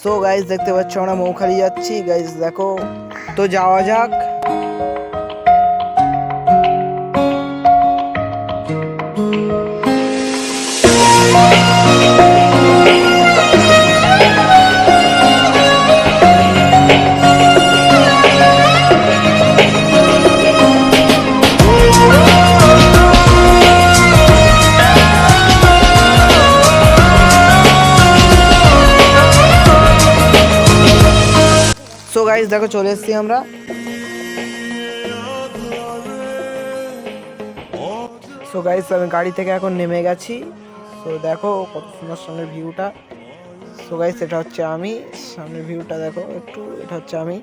So guys দেখতে পাচ্ছ আমরা মৌখালি যাচ্ছি গাইস, দেখো তো যাওয়া যাক। সো গাইস দেখো চলে এসেছি আমরা। সো গাইস আমি গাড়ি থেকে এখন নেমে গেছি। সো দেখো কত সুন্দর সামনের ভিউটা। সো গাইস এটা হচ্ছে আমি, সামনের ভিউটা দেখো একটু, এটা হচ্ছে আমি।